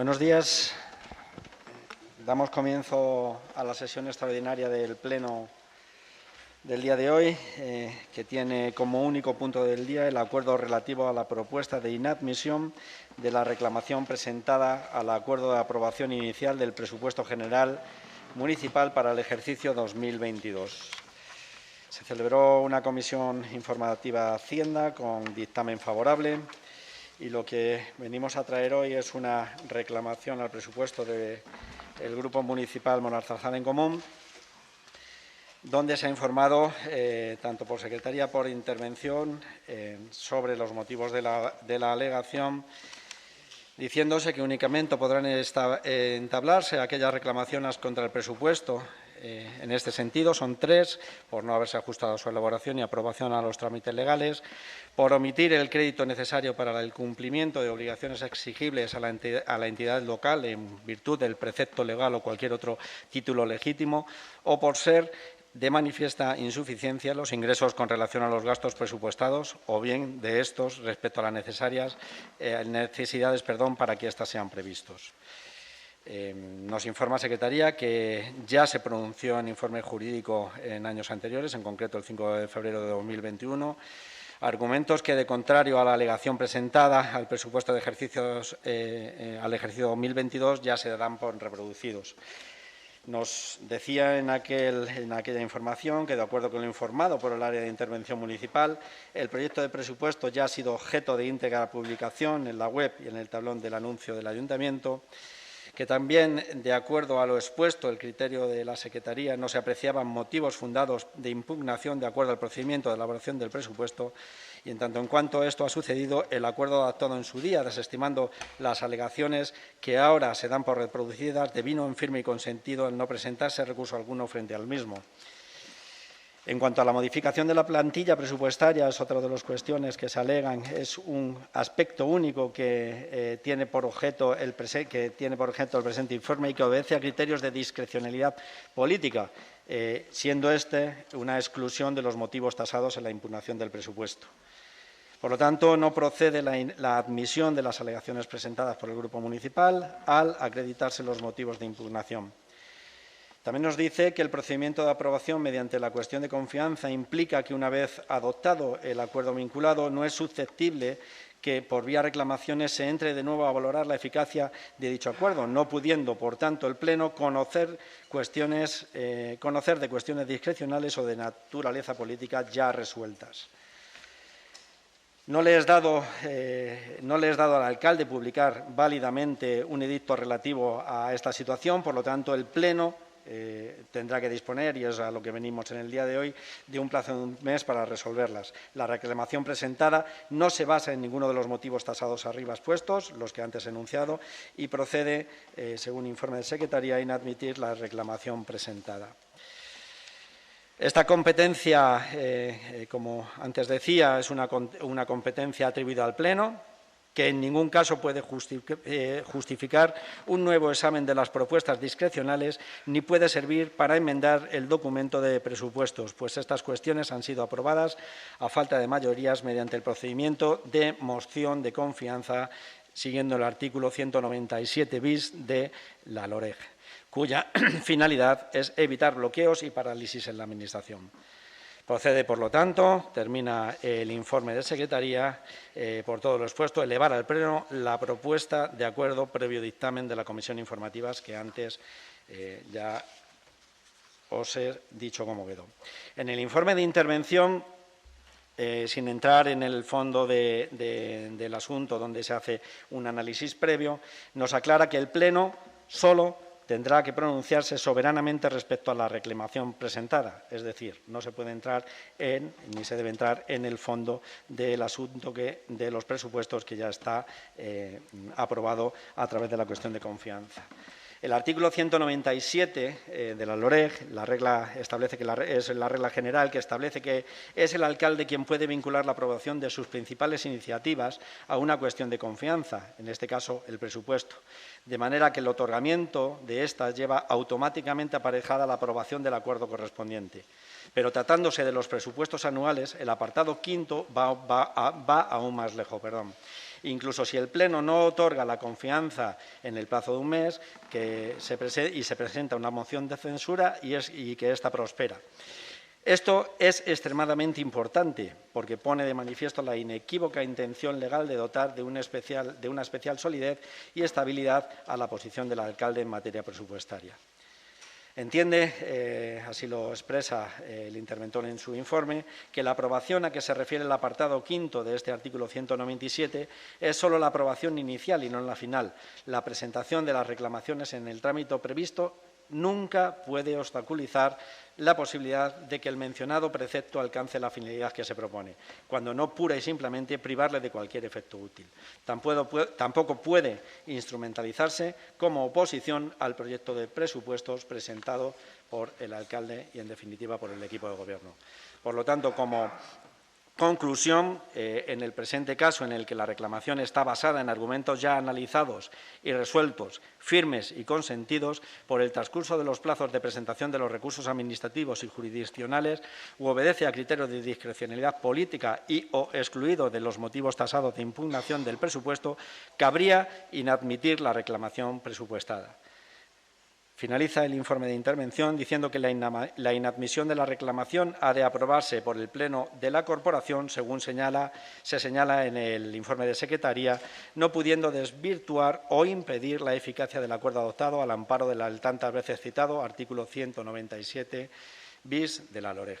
Buenos días. Damos comienzo a la sesión extraordinaria del Pleno del día de hoy, que tiene como único punto del día el acuerdo relativo a la propuesta de inadmisión de la reclamación presentada al acuerdo de aprobación inicial del presupuesto general municipal para el ejercicio 2022. Se celebró una comisión informativa Hacienda con dictamen favorable y lo que venimos a traer hoy es una reclamación al presupuesto del Grupo Municipal Monarzarzal en Común, donde se ha informado, tanto por secretaría por intervención, sobre los motivos de la alegación, diciéndose que únicamente podrán entablarse aquellas reclamaciones contra el presupuesto. En este sentido, son 3, por no haberse ajustado su elaboración y aprobación a los trámites legales, por omitir el crédito necesario para el cumplimiento de obligaciones exigibles a la entidad local en virtud del precepto legal o cualquier otro título legítimo, o por ser de manifiesta insuficiencia los ingresos con relación a los gastos presupuestados o bien de estos respecto a las necesidades para que éstas sean previstos. Nos informa Secretaría que ya se pronunció en informe jurídico en años anteriores, en concreto el 5 de febrero de 2021, argumentos que, de contrario a la alegación presentada al presupuesto de al ejercicio 2022, ya se darán por reproducidos. Nos decía en aquella información que, de acuerdo con lo informado por el área de intervención municipal, el proyecto de presupuesto ya ha sido objeto de íntegra publicación en la web y en el tablón del anuncio del Ayuntamiento, que también, de acuerdo a lo expuesto, el criterio de la Secretaría no se apreciaban motivos fundados de impugnación de acuerdo al procedimiento de elaboración del presupuesto y, en tanto en cuanto esto ha sucedido, el acuerdo adoptado en su día, desestimando las alegaciones que ahora se dan por reproducidas, devino en firme y consentido el no presentarse recurso alguno frente al mismo. En cuanto a la modificación de la plantilla presupuestaria, es otra de las cuestiones que se alegan, es un aspecto único que tiene por objeto el presente informe y que obedece a criterios de discrecionalidad política, siendo este una exclusión de los motivos tasados en la impugnación del presupuesto. Por lo tanto, no procede la admisión de las alegaciones presentadas por el Grupo Municipal al acreditarse los motivos de impugnación. También nos dice que el procedimiento de aprobación mediante la cuestión de confianza implica que, una vez adoptado el acuerdo vinculado, no es susceptible que, por vía reclamaciones, se entre de nuevo a valorar la eficacia de dicho acuerdo, no pudiendo, por tanto, el Pleno conocer de cuestiones discrecionales o de naturaleza política ya resueltas. No le es dado al alcalde publicar válidamente un edicto relativo a esta situación, por lo tanto, el Pleno tendrá que disponer, y es a lo que venimos en el día de hoy, de un plazo de un mes para resolverlas. La reclamación presentada no se basa en ninguno de los motivos tasados arriba expuestos, los que antes he enunciado, y procede, según informe de Secretaría, a inadmitir la reclamación presentada. Esta competencia, como antes decía, es una competencia atribuida al Pleno, que en ningún caso puede justificar un nuevo examen de las propuestas discrecionales ni puede servir para enmendar el documento de presupuestos, pues estas cuestiones han sido aprobadas a falta de mayorías mediante el procedimiento de moción de confianza, siguiendo el artículo 197 bis de la LOREG, cuya finalidad es evitar bloqueos y parálisis en la Administración. Procede, por lo tanto, termina el informe de Secretaría, por todo lo expuesto, elevar al Pleno la propuesta de acuerdo previo dictamen de la Comisión Informativa que antes ya os he dicho cómo quedó. En el informe de intervención, sin entrar en el fondo del asunto, donde se hace un análisis previo, nos aclara que el Pleno solo tendrá que pronunciarse soberanamente respecto a la reclamación presentada, es decir, no se puede entrar ni se debe entrar en el fondo del asunto de los presupuestos que ya está aprobado a través de la cuestión de confianza. El artículo 197 de la LOREG, la regla establece que es la regla general que establece que es el alcalde quien puede vincular la aprobación de sus principales iniciativas a una cuestión de confianza, en este caso el presupuesto, de manera que el otorgamiento de estas lleva automáticamente aparejada la aprobación del acuerdo correspondiente. Pero tratándose de los presupuestos anuales, el apartado quinto va aún más lejos, incluso si el Pleno no otorga la confianza en el plazo de un mes se presenta una moción de censura y que ésta prospera. Esto es extremadamente importante porque pone de manifiesto la inequívoca intención legal de dotar de una especial solidez y estabilidad a la posición del alcalde en materia presupuestaria. Entiende, así lo expresa el interventor en su informe, que la aprobación a que se refiere el apartado 5º de este artículo 197 es solo la aprobación inicial y no la final. La presentación de las reclamaciones en el trámite previsto nunca puede obstaculizar la posibilidad de que el mencionado precepto alcance la finalidad que se propone, cuando no pura y simplemente privarle de cualquier efecto útil. Tampoco puede instrumentalizarse como oposición al proyecto de presupuestos presentado por el alcalde y, en definitiva, por el equipo de Gobierno. Por lo tanto, como conclusión, en el presente caso en el que la reclamación está basada en argumentos ya analizados y resueltos, firmes y consentidos por el transcurso de los plazos de presentación de los recursos administrativos y jurisdiccionales, u obedece a criterios de discrecionalidad política y o excluido de los motivos tasados de impugnación del presupuesto, cabría inadmitir la reclamación presupuestada. Finaliza el informe de intervención diciendo que la inadmisión de la reclamación ha de aprobarse por el Pleno de la Corporación, según se señala en el informe de Secretaría, no pudiendo desvirtuar o impedir la eficacia del acuerdo adoptado al amparo del tantas veces citado artículo 197 bis de la LOREG.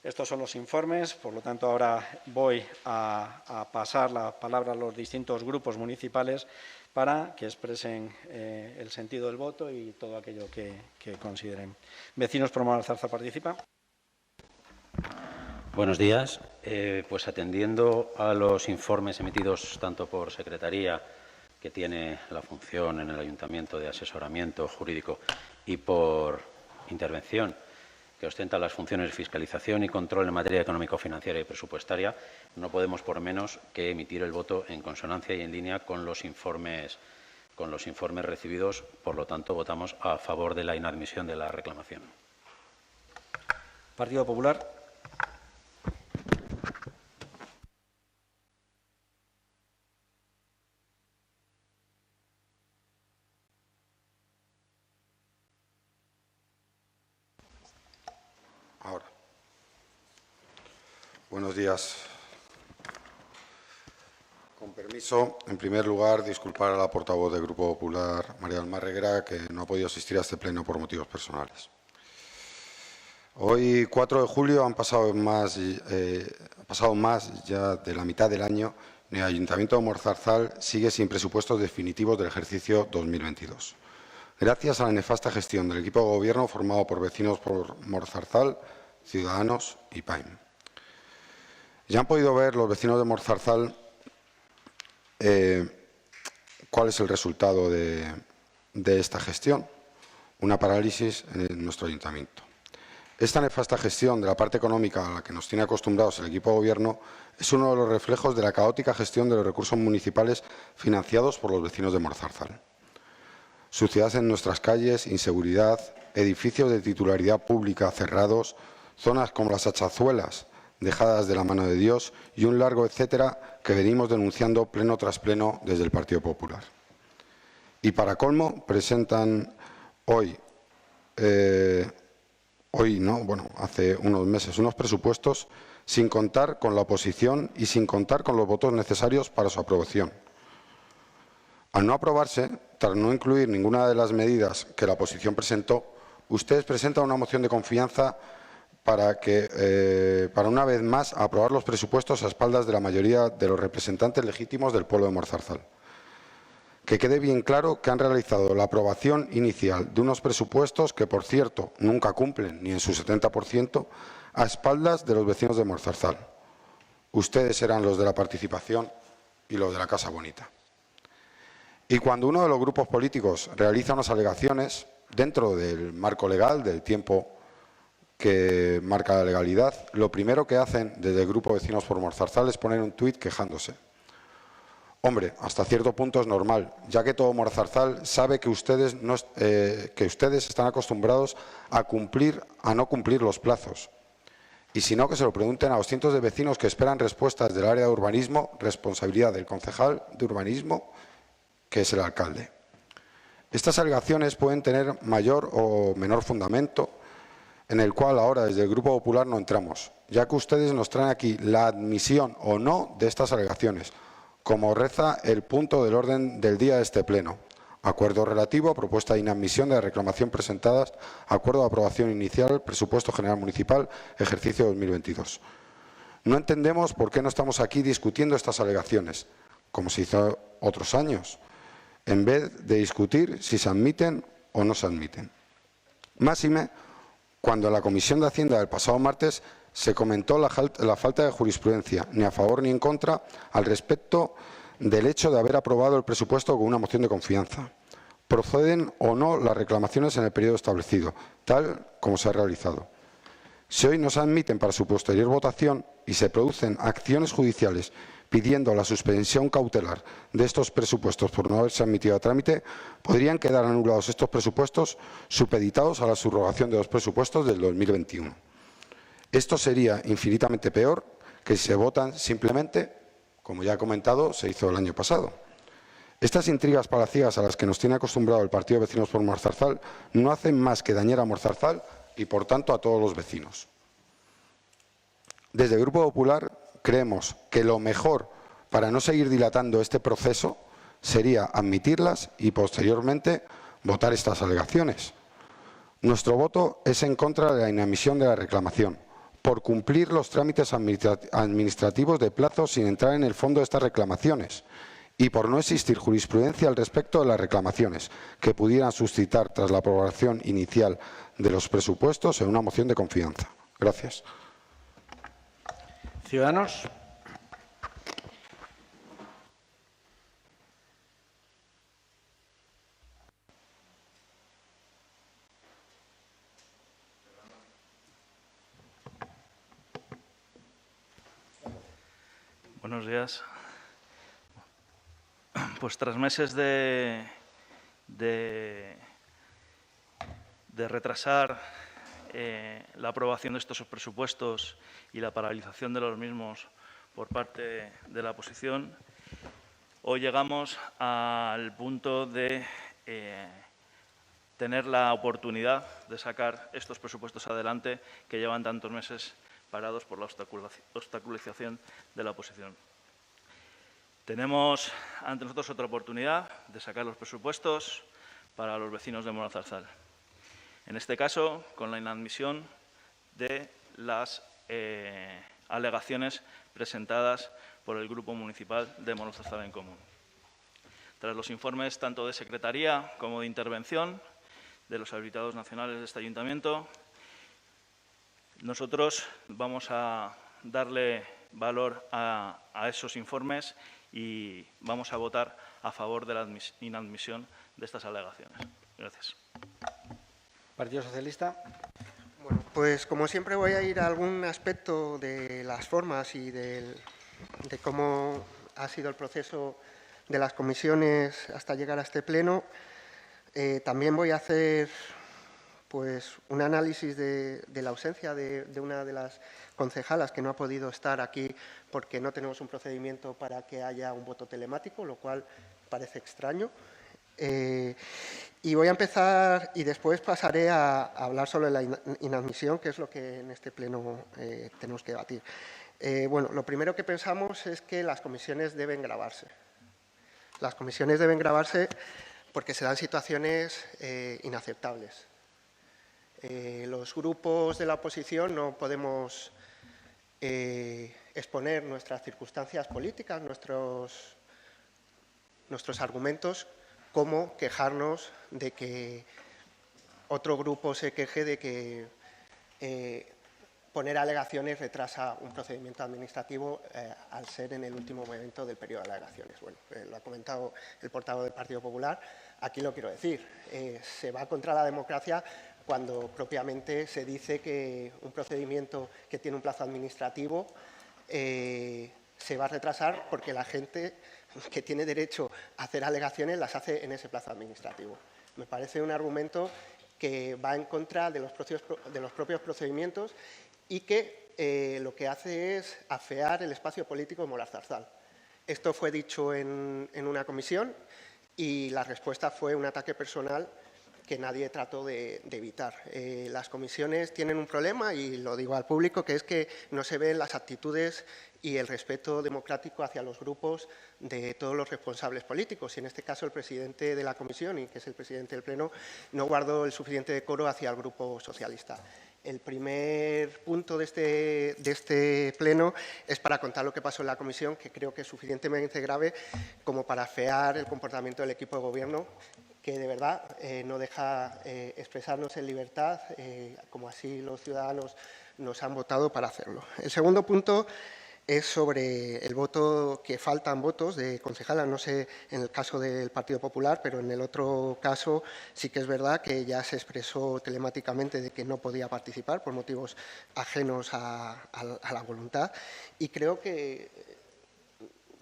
Estos son los informes, por lo tanto, ahora voy a pasar la palabra a los distintos grupos municipales para que expresen el sentido del voto y todo aquello que consideren. Vecinos por Moralzarzal participa. Buenos días. Pues atendiendo a los informes emitidos tanto por Secretaría, que tiene la función en el Ayuntamiento de asesoramiento jurídico, y por intervención, que ostenta las funciones de fiscalización y control en materia económico-financiera y presupuestaria, no podemos por menos que emitir el voto en consonancia y en línea con los informes recibidos. Por lo tanto, votamos a favor de la inadmisión de la reclamación. Partido Popular. Ahora. Buenos días. Con permiso, en primer lugar, disculpar a la portavoz del Grupo Popular, María del Mar Reguera, que no ha podido asistir a este pleno por motivos personales. Hoy, 4 de julio, ha pasado más ya de la mitad del año y el Ayuntamiento de Moralzarzal sigue sin presupuestos definitivos del ejercicio 2022. Gracias a la nefasta gestión del equipo de Gobierno formado por vecinos por Moralzarzal, Ciudadanos y PAIM. Ya han podido ver los vecinos de Moralzarzal cuál es el resultado de esta gestión, una parálisis en nuestro ayuntamiento. Esta nefasta gestión de la parte económica a la que nos tiene acostumbrados el equipo de Gobierno es uno de los reflejos de la caótica gestión de los recursos municipales financiados por los vecinos de Moralzarzal. Suciedad en nuestras calles, inseguridad, edificios de titularidad pública cerrados, zonas como las Hachazuelas dejadas de la mano de Dios y un largo etcétera que venimos denunciando pleno tras pleno desde el Partido Popular. Y para colmo presentan hace unos meses unos presupuestos sin contar con la oposición y sin contar con los votos necesarios para su aprobación. Al no aprobarse, tras no incluir ninguna de las medidas que la oposición presentó, ustedes presentan una moción de confianza para una vez más aprobar los presupuestos a espaldas de la mayoría de los representantes legítimos del pueblo de Moralzarzal. Que quede bien claro que han realizado la aprobación inicial de unos presupuestos que, por cierto, nunca cumplen ni en su 70%, a espaldas de los vecinos de Moralzarzal. Ustedes eran los de la participación y los de la Casa Bonita. Y cuando uno de los grupos políticos realiza unas alegaciones dentro del marco legal, del tiempo que marca la legalidad, lo primero que hacen desde el Grupo Vecinos por Moralzarzal es poner un tuit quejándose. Hombre, hasta cierto punto es normal, ya que todo Moralzarzal sabe que ustedes están acostumbrados a no cumplir los plazos. Y si no, que se lo pregunten a los cientos de vecinos que esperan respuestas del área de urbanismo, responsabilidad del concejal de urbanismo, que es el alcalde. Estas alegaciones pueden tener mayor o menor fundamento, en el cual ahora desde el Grupo Popular no entramos, ya que ustedes nos traen aquí la admisión o no de estas alegaciones, como reza el punto del orden del día de este pleno. Acuerdo relativo a propuesta de inadmisión de la reclamación presentadas, acuerdo de aprobación inicial, presupuesto general municipal, ejercicio 2022. No entendemos por qué no estamos aquí discutiendo estas alegaciones, como se hizo otros años, en vez de discutir si se admiten o no se admiten. Máxime, cuando en la Comisión de Hacienda del pasado martes se comentó la falta de jurisprudencia, ni a favor ni en contra, al respecto del hecho de haber aprobado el presupuesto con una moción de confianza. ¿Proceden o no las reclamaciones en el periodo establecido, tal como se ha realizado? Si hoy no se admiten para su posterior votación y se producen acciones judiciales pidiendo la suspensión cautelar de estos presupuestos por no haberse admitido a trámite, podrían quedar anulados estos presupuestos supeditados a la subrogación de los presupuestos del 2021. Esto sería infinitamente peor que si se votan simplemente, como ya he comentado, se hizo el año pasado. Estas intrigas palaciegas a las que nos tiene acostumbrado el Partido de Vecinos por Morzarzal no hacen más que dañar a Morzarzal y, por tanto, a todos los vecinos. Desde el Grupo Popular creemos que lo mejor para no seguir dilatando este proceso sería admitirlas y, posteriormente, votar estas alegaciones. Nuestro voto es en contra de la inadmisión de la reclamación, por cumplir los trámites administrativos de plazo sin entrar en el fondo de estas reclamaciones y por no existir jurisprudencia al respecto de las reclamaciones que pudieran suscitar tras la aprobación inicial de los presupuestos en una moción de confianza. Gracias. Ciudadanos. Buenos días. Pues tras meses de retrasar la aprobación de estos presupuestos y la paralización de los mismos por parte de la oposición, hoy llegamos al punto de tener la oportunidad de sacar estos presupuestos adelante que llevan tantos meses parados por la obstaculización de la oposición. Tenemos ante nosotros otra oportunidad de sacar los presupuestos para los vecinos de Morzarzal. En este caso, con la inadmisión de las alegaciones presentadas por el Grupo Municipal de Morzarzal en Común. Tras los informes tanto de Secretaría como de intervención de los habilitados nacionales de este Ayuntamiento, nosotros vamos a darle valor a esos informes y vamos a votar a favor de la inadmisión de estas alegaciones. Gracias. Partido Socialista. Bueno, pues como siempre voy a ir a algún aspecto de las formas y de cómo ha sido el proceso de las comisiones hasta llegar a este pleno. También voy a hacer pues un análisis de la ausencia de una de las concejalas que no ha podido estar aquí porque no tenemos un procedimiento para que haya un voto telemático, lo cual parece extraño. Y voy a empezar y después pasaré a hablar sobre la inadmisión, que es lo que en este pleno tenemos que debatir. Bueno, lo primero que pensamos es que las comisiones deben grabarse. Las comisiones deben grabarse porque se dan situaciones inaceptables. Los grupos de la oposición no podemos exponer nuestras circunstancias políticas, nuestros argumentos, como quejarnos de que otro grupo se queje de que poner alegaciones retrasa un procedimiento administrativo al ser en el último momento del periodo de alegaciones. Bueno, lo ha comentado el portavoz del Partido Popular, aquí lo quiero decir, se va contra la democracia cuando propiamente se dice que un procedimiento que tiene un plazo administrativo se va a retrasar porque la gente que tiene derecho a hacer alegaciones las hace en ese plazo administrativo. Me parece un argumento que va en contra de los propios procedimientos y que lo que hace es afear el espacio político de Moralzarzal. Esto fue dicho en una comisión y la respuesta fue un ataque personal que nadie trató de evitar. Las comisiones tienen un problema, y lo digo al público, que es que no se ven las actitudes y el respeto democrático hacia los grupos de todos los responsables políticos. Y en este caso el presidente de la comisión, y que es el presidente del Pleno, no guardó el suficiente decoro hacia el Grupo Socialista. El primer punto de este pleno es para contar lo que pasó en la comisión, que creo que es suficientemente grave como para afear el comportamiento del equipo de gobierno, que de verdad no deja expresarnos en libertad, como así los ciudadanos nos han votado para hacerlo. El segundo punto es sobre el voto, que faltan votos de concejala, no sé en el caso del Partido Popular, pero en el otro caso sí que es verdad que ya se expresó telemáticamente de que no podía participar por motivos ajenos a la voluntad, y creo que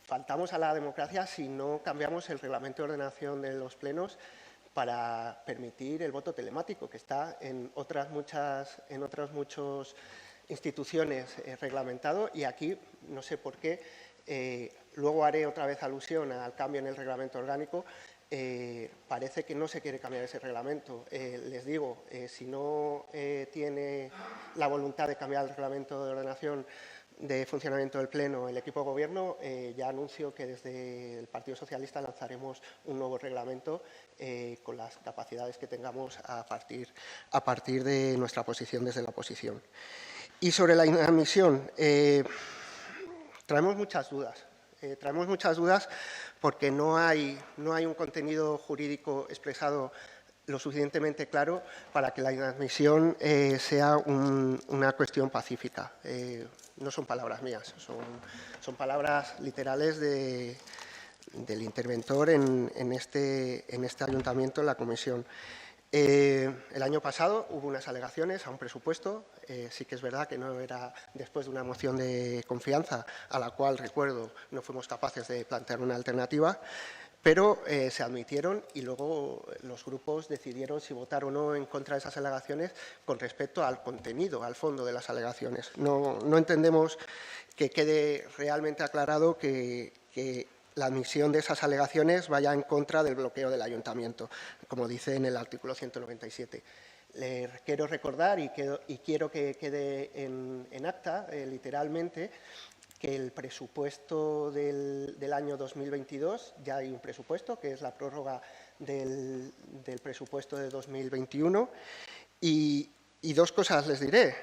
faltamos a la democracia si no cambiamos el reglamento de ordenación de los plenos para permitir el voto telemático, que está en otras muchas instituciones reglamentado, y aquí no sé por qué, luego haré otra vez alusión al cambio en el reglamento orgánico. Parece que no se quiere cambiar ese reglamento. Les digo, si no tiene la voluntad de cambiar el reglamento de ordenación de funcionamiento del Pleno el equipo de gobierno, ya anuncio que desde el Partido Socialista lanzaremos un nuevo reglamento con las capacidades que tengamos a partir de nuestra posición desde la oposición. Y sobre la inadmisión, traemos muchas dudas porque no hay un contenido jurídico expresado lo suficientemente claro para que la inadmisión sea una cuestión pacífica. No son palabras mías, son palabras literales del interventor en este ayuntamiento, en la comisión. El año pasado hubo unas alegaciones a un presupuesto, sí que es verdad que no era después de una moción de confianza, a la cual, recuerdo, no fuimos capaces de plantear una alternativa, pero se admitieron y luego los grupos decidieron si votar o no en contra de esas alegaciones con respecto al contenido, al fondo de las alegaciones. No entendemos que quede realmente aclarado que la admisión de esas alegaciones vaya en contra del bloqueo del ayuntamiento, como dice en el artículo 197. Le quiero recordar y quiero que quede en acta, literalmente, que el presupuesto del año 2022, ya hay un presupuesto, que es la prórroga del presupuesto de 2021. Y dos cosas les diré.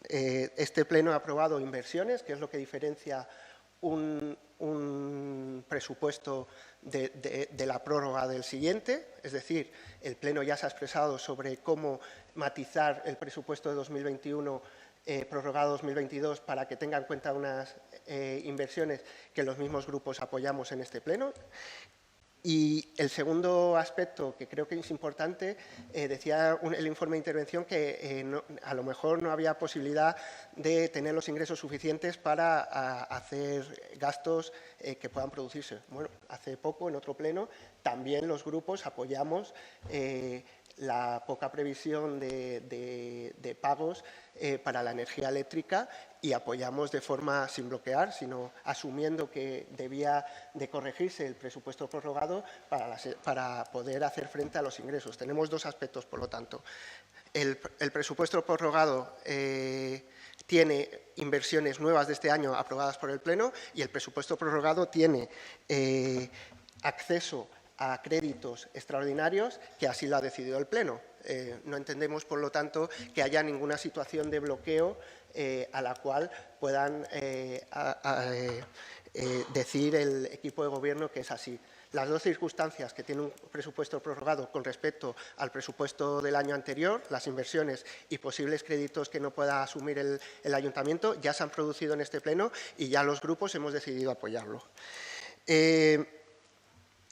Este Pleno ha aprobado inversiones, que es lo que diferencia un presupuesto de la prórroga del siguiente, es decir, el Pleno ya se ha expresado sobre cómo matizar el presupuesto de 2021 prorrogado 2022 para que tenga en cuenta unas inversiones que los mismos grupos apoyamos en este Pleno. Y el segundo aspecto, que creo que es importante, decía el informe de intervención que a lo mejor no había posibilidad de tener los ingresos suficientes para hacer gastos que puedan producirse. Bueno, hace poco, en otro pleno, también los grupos apoyamos la poca previsión de pagos para la energía eléctrica, y apoyamos de forma sin bloquear, sino asumiendo que debía de corregirse el presupuesto prorrogado para poder hacer frente a los ingresos. Tenemos dos aspectos, por lo tanto. El presupuesto prorrogado tiene inversiones nuevas de este año aprobadas por el Pleno, y el presupuesto prorrogado tiene acceso a créditos extraordinarios que así lo ha decidido el Pleno. No entendemos, por lo tanto, que haya ninguna situación de bloqueo a la cual puedan decir el equipo de gobierno que es así. Las dos circunstancias que tiene un presupuesto prorrogado con respecto al presupuesto del año anterior, las inversiones y posibles créditos que no pueda asumir el ayuntamiento, ya se han producido en este Pleno y ya los grupos hemos decidido apoyarlo.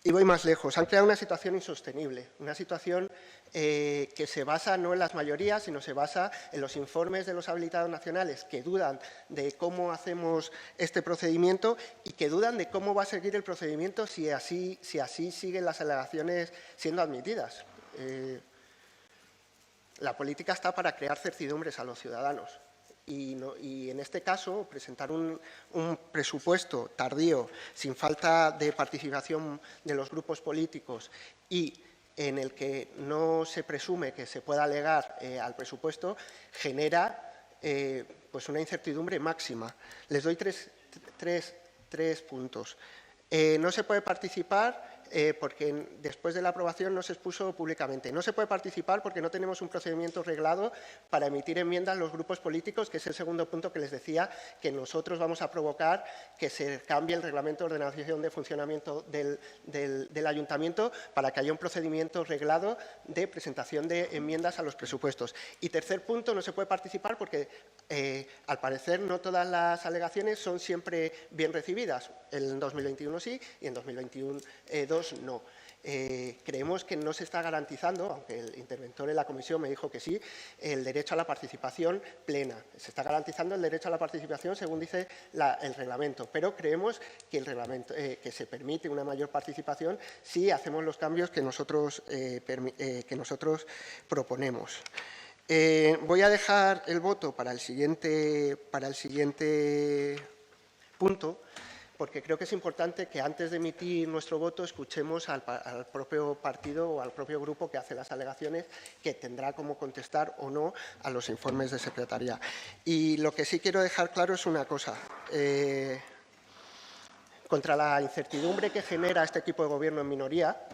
Y voy más lejos. Han creado una situación insostenible, una situación que se basa no en las mayorías, sino se basa en los informes de los habilitados nacionales, que dudan de cómo hacemos este procedimiento y que dudan de cómo va a seguir el procedimiento si así siguen las alegaciones siendo admitidas. La política está para crear certidumbres a los ciudadanos. Y en este caso, presentar un presupuesto tardío, sin falta de participación de los grupos políticos y en el que no se presume que se pueda alegar al presupuesto, genera pues una incertidumbre máxima. Les doy tres puntos. No se puede participar porque después de la aprobación no se expuso públicamente. No se puede participar porque no tenemos un procedimiento reglado para emitir enmiendas los grupos políticos, que es el segundo punto que les decía, que nosotros vamos a provocar que se cambie el reglamento de ordenación de funcionamiento del ayuntamiento para que haya un procedimiento reglado de presentación de enmiendas a los presupuestos. Y tercer punto, no se puede participar porque, al parecer, no todas las alegaciones son siempre bien recibidas. En 2021 sí y en 2021 no. Creemos que no se está garantizando, aunque el interventor en la comisión me dijo que sí, el derecho a la participación plena. Se está garantizando el derecho a la participación según dice el reglamento, pero creemos que el reglamento que se permite una mayor participación si hacemos los cambios que nosotros proponemos. Voy a dejar el voto para el siguiente punto, porque creo que es importante que antes de emitir nuestro voto escuchemos al propio partido o al propio grupo que hace las alegaciones, que tendrá como contestar o no a los informes de secretaría. Y lo que sí quiero dejar claro es una cosa. Contra la incertidumbre que genera este equipo de gobierno en minoría,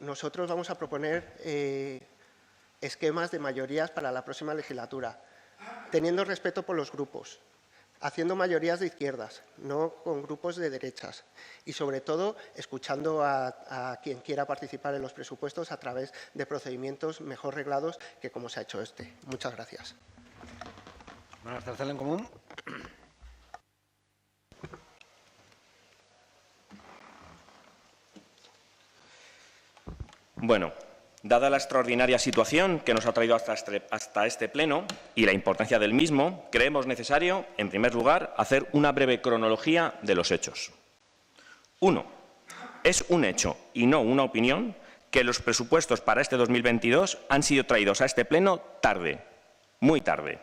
nosotros vamos a proponer esquemas de mayorías para la próxima legislatura, teniendo respeto por los grupos, haciendo mayorías de izquierdas, no con grupos de derechas y, sobre todo, escuchando a quien quiera participar en los presupuestos a través de procedimientos mejor reglados que como se ha hecho este. Muchas gracias. Monazarzal en Común. Bueno, dada la extraordinaria situación que nos ha traído hasta este pleno y la importancia del mismo, creemos necesario, en primer lugar, hacer una breve cronología de los hechos. 1. Es un hecho, y no una opinión, que los presupuestos para este 2022 han sido traídos a este pleno tarde, muy tarde.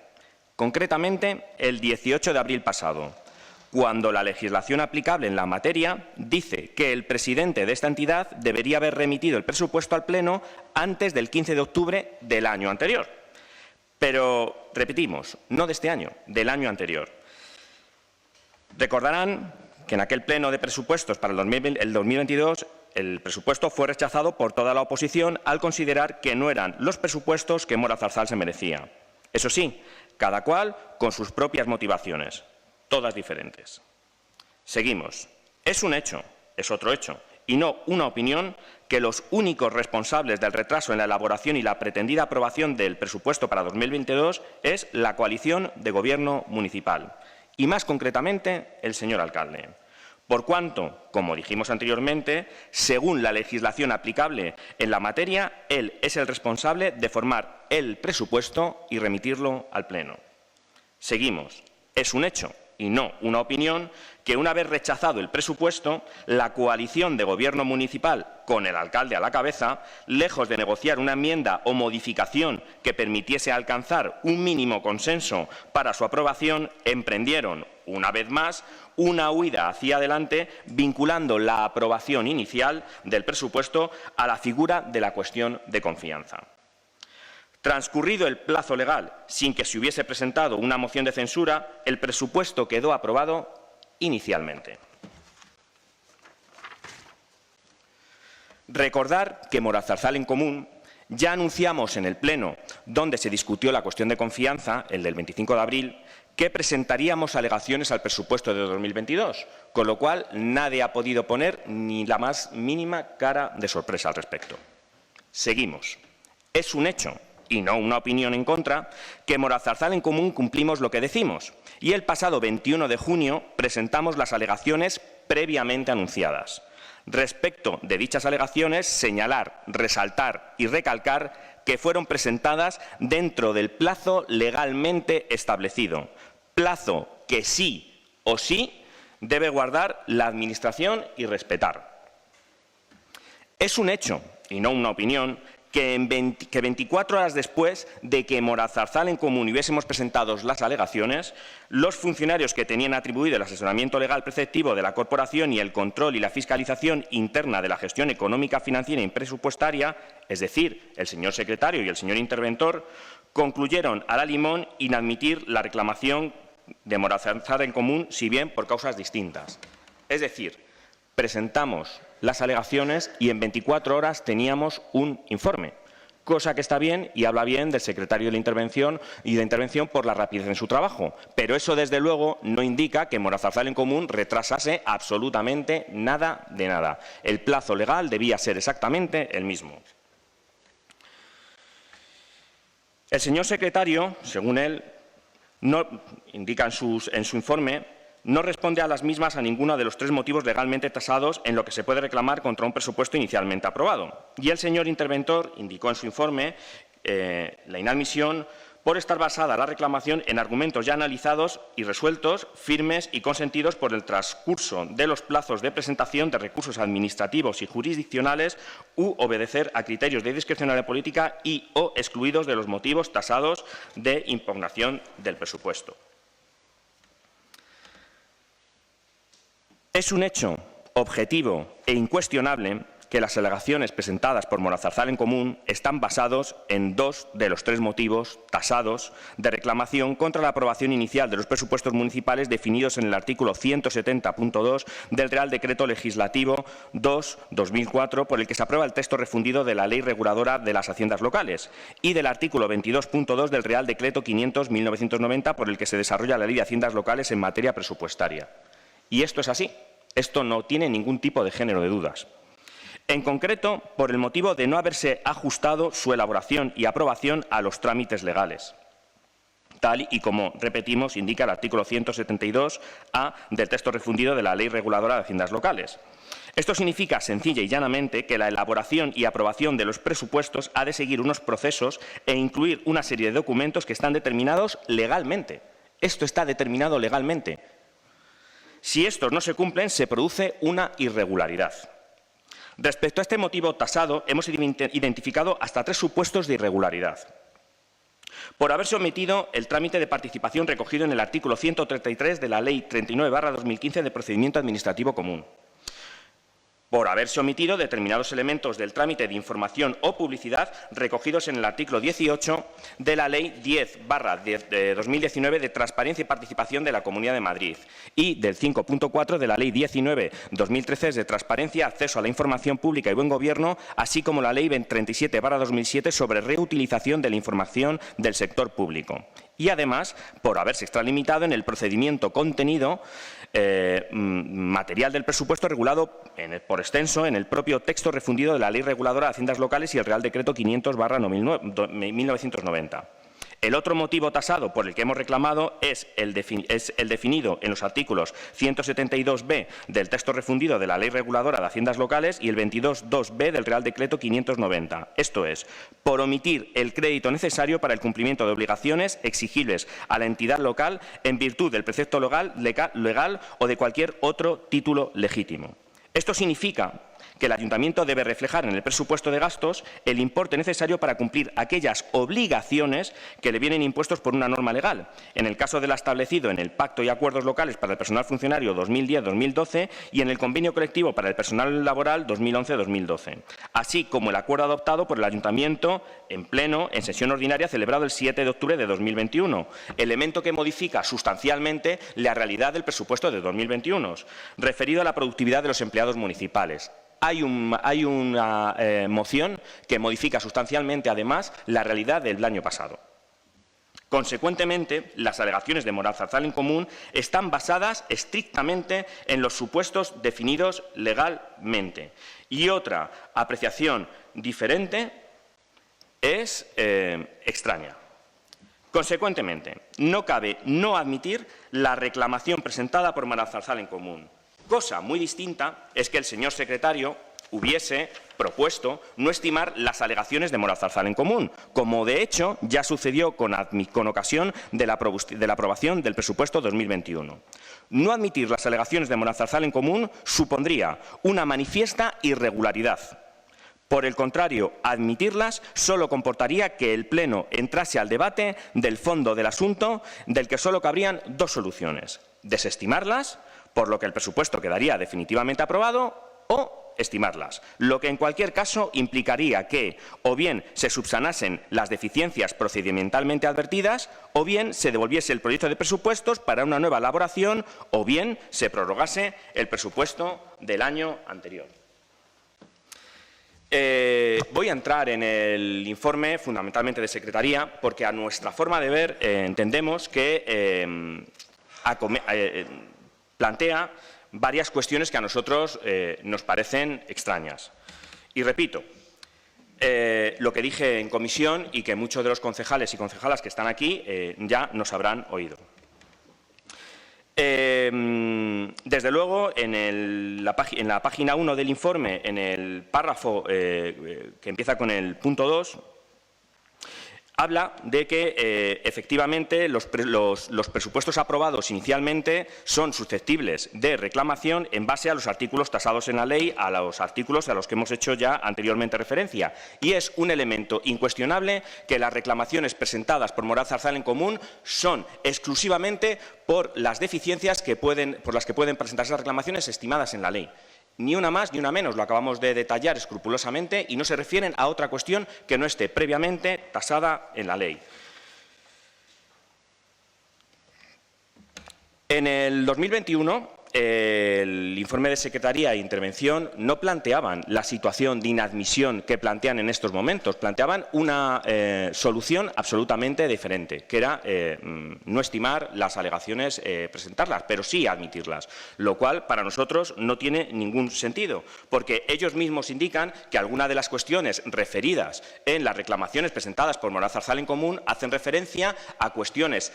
Concretamente, el 18 de abril pasado, cuando la legislación aplicable en la materia dice que el presidente de esta entidad debería haber remitido el presupuesto al Pleno antes del 15 de octubre del año anterior. Pero, repetimos, no de este año, del año anterior. Recordarán que en aquel Pleno de presupuestos para el 2022 el presupuesto fue rechazado por toda la oposición al considerar que no eran los presupuestos que Monazarzal se merecía. Eso sí, cada cual con sus propias motivaciones, todas diferentes. Seguimos. Es un hecho, es otro hecho, y no una opinión, que los únicos responsables del retraso en la elaboración y la pretendida aprobación del presupuesto para 2022 es la coalición de gobierno municipal, y más concretamente el señor alcalde. Por cuanto, como dijimos anteriormente, según la legislación aplicable en la materia, él es el responsable de formar el presupuesto y remitirlo al Pleno. Seguimos. Es un hecho, y no una opinión, que una vez rechazado el presupuesto, la coalición de gobierno municipal, con el alcalde a la cabeza, lejos de negociar una enmienda o modificación que permitiese alcanzar un mínimo consenso para su aprobación, emprendieron, una vez más, una huida hacia adelante, vinculando la aprobación inicial del presupuesto a la figura de la cuestión de confianza. Transcurrido el plazo legal, sin que se hubiese presentado una moción de censura, el presupuesto quedó aprobado inicialmente. Recordar que Monazarzal en Común ya anunciamos en el Pleno, donde se discutió la cuestión de confianza, el del 25 de abril, que presentaríamos alegaciones al presupuesto de 2022, con lo cual nadie ha podido poner ni la más mínima cara de sorpresa al respecto. Seguimos. Es un hecho, y no una opinión en contra, que Monazarzal en Común cumplimos lo que decimos, y el pasado 21 de junio presentamos las alegaciones previamente anunciadas. Respecto de dichas alegaciones, señalar, resaltar y recalcar que fueron presentadas dentro del plazo legalmente establecido, plazo que sí o sí debe guardar la Administración y respetar. Es un hecho, y no una opinión, que 24 horas después de que Morazarzal en Común hubiésemos presentado las alegaciones, los funcionarios que tenían atribuido el asesoramiento legal preceptivo de la corporación y el control y la fiscalización interna de la gestión económica, financiera y presupuestaria, es decir, el señor secretario y el señor interventor, concluyeron a la limón inadmitir la reclamación de Morazarzal en Común, si bien por causas distintas. Es decir, presentamos las alegaciones y en 24 horas teníamos un informe, cosa que está bien y habla bien del secretario de la intervención y de intervención por la rapidez en su trabajo. Pero eso, desde luego, no indica que Morazarzal en Común retrasase absolutamente nada de nada. El plazo legal debía ser exactamente el mismo. El señor secretario, según él, no indica en su informe, no responde a las mismas a ninguno de los 3 motivos legalmente tasados en lo que se puede reclamar contra un presupuesto inicialmente aprobado. Y el señor interventor indicó en su informe la inadmisión por estar basada la reclamación en argumentos ya analizados y resueltos, firmes y consentidos por el transcurso de los plazos de presentación de recursos administrativos y jurisdiccionales u obedecer a criterios de discrecionalidad política y o excluidos de los motivos tasados de impugnación del presupuesto. Es un hecho objetivo e incuestionable que las alegaciones presentadas por Morazarzal en Común están basados en 2 de los 3 motivos tasados de reclamación contra la aprobación inicial de los presupuestos municipales definidos en el artículo 170.2 del Real Decreto Legislativo 2/2004, por el que se aprueba el texto refundido de la Ley Reguladora de las Haciendas Locales, y del artículo 22.2 del Real Decreto 500/1990, por el que se desarrolla la Ley de Haciendas Locales en materia presupuestaria. Y esto es así. Esto no tiene ningún tipo de género de dudas. En concreto, por el motivo de no haberse ajustado su elaboración y aprobación a los trámites legales, tal y como, repetimos, indica el artículo 172A del texto refundido de la Ley Reguladora de Haciendas Locales. Esto significa, sencilla y llanamente, que la elaboración y aprobación de los presupuestos ha de seguir unos procesos e incluir una serie de documentos que están determinados legalmente. Esto está determinado legalmente. Si estos no se cumplen, se produce una irregularidad. Respecto a este motivo tasado, hemos identificado hasta 3 supuestos de irregularidad. Por haberse omitido el trámite de participación recogido en el artículo 133 de la Ley 39/2015 de Procedimiento Administrativo Común. Por haberse omitido determinados elementos del trámite de información o publicidad recogidos en el artículo 18 de la Ley 10/2019 de Transparencia y Participación de la Comunidad de Madrid y del 5.4 de la Ley 19/2013 de Transparencia, Acceso a la Información Pública y Buen Gobierno, así como la Ley 37/2007 sobre reutilización de la información del sector público. Y, además, por haberse extralimitado en el procedimiento contenido material del presupuesto regulado por extenso en el propio texto refundido de la Ley Reguladora de Haciendas Locales y el Real Decreto 500/1990. El otro motivo tasado por el que hemos reclamado es el definido en los artículos 172b del texto refundido de la Ley Reguladora de Haciendas Locales y el 22.2b del Real Decreto 590. Esto es, por omitir el crédito necesario para el cumplimiento de obligaciones exigibles a la entidad local en virtud del precepto legal o de cualquier otro título legítimo. Esto significa que el Ayuntamiento debe reflejar en el presupuesto de gastos el importe necesario para cumplir aquellas obligaciones que le vienen impuestos por una norma legal, en el caso de la establecido en el Pacto y Acuerdos Locales para el Personal Funcionario 2010-2012 y en el Convenio Colectivo para el Personal Laboral 2011-2012, así como el acuerdo adoptado por el Ayuntamiento en pleno en sesión ordinaria celebrado el 7 de octubre de 2021, elemento que modifica sustancialmente la realidad del presupuesto de 2021, referido a la productividad de los empleados municipales. Hay una moción que modifica sustancialmente, además, la realidad del año pasado. Consecuentemente, las alegaciones de Morazarzal en Común están basadas estrictamente en los supuestos definidos legalmente. Y otra apreciación diferente es extraña. Consecuentemente, no cabe no admitir la reclamación presentada por Morazarzal en Común. Cosa muy distinta es que el señor secretario hubiese propuesto no estimar las alegaciones de Morazarzal en Común, como de hecho ya sucedió con ocasión de la aprobación del presupuesto 2021. No admitir las alegaciones de Morazarzal en Común supondría una manifiesta irregularidad, Por el contrario, admitirlas solo comportaría que el Pleno entrase al debate del fondo del asunto, del que solo cabrían dos soluciones: desestimarlas, por lo que el presupuesto quedaría definitivamente aprobado, o estimarlas, lo que en cualquier caso implicaría que o bien se subsanasen las deficiencias procedimentalmente advertidas, o bien se devolviese el proyecto de presupuestos para una nueva elaboración, o bien se prorrogase el presupuesto del año anterior. Voy a entrar en el informe fundamentalmente de Secretaría, porque a nuestra forma de ver entendemos que plantea varias cuestiones que a nosotros nos parecen extrañas. Y repito, lo que dije en comisión y que muchos de los concejales y concejalas que están aquí ya nos habrán oído. Desde luego, en la página 1 del informe, en el párrafo que empieza con el punto 2, habla de que efectivamente los presupuestos aprobados inicialmente son susceptibles de reclamación en base a los artículos tasados en la ley, a los artículos a los que hemos hecho ya anteriormente referencia. Y es un elemento incuestionable que las reclamaciones presentadas por Moraz Zarzal en Común son exclusivamente por las deficiencias por las que pueden presentarse las reclamaciones estimadas en la ley. Ni una más ni una menos, lo acabamos de detallar escrupulosamente, y no se refieren a otra cuestión que no esté previamente tasada en la ley. En el 2021, el informe de Secretaría e Intervención no planteaban la situación de inadmisión que plantean en estos momentos, planteaban una solución absolutamente diferente, que era no estimar las alegaciones, presentarlas, pero sí admitirlas, lo cual para nosotros no tiene ningún sentido, porque ellos mismos indican que algunas de las cuestiones referidas en las reclamaciones presentadas por Moraz Zarzal en Común hacen referencia a cuestiones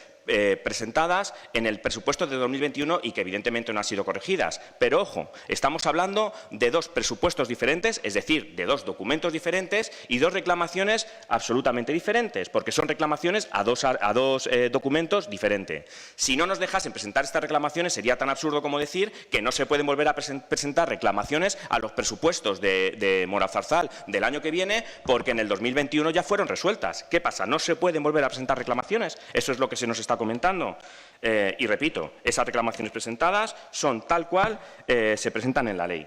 presentadas en el presupuesto de 2021 y que evidentemente no han sido corregidas. Pero, ojo, estamos hablando de dos presupuestos diferentes, es decir, de dos documentos diferentes y dos reclamaciones absolutamente diferentes, porque son reclamaciones a dos documentos diferentes. Si no nos dejasen presentar estas reclamaciones, sería tan absurdo como decir que no se pueden volver a presentar reclamaciones a los presupuestos de Moraz Zarzal del año que viene, porque en el 2021 ya fueron resueltas. ¿Qué pasa? ¿No se pueden volver a presentar reclamaciones? Eso es lo que se nos está comentando. Y repito, esas reclamaciones presentadas son tal cual se presentan en la ley.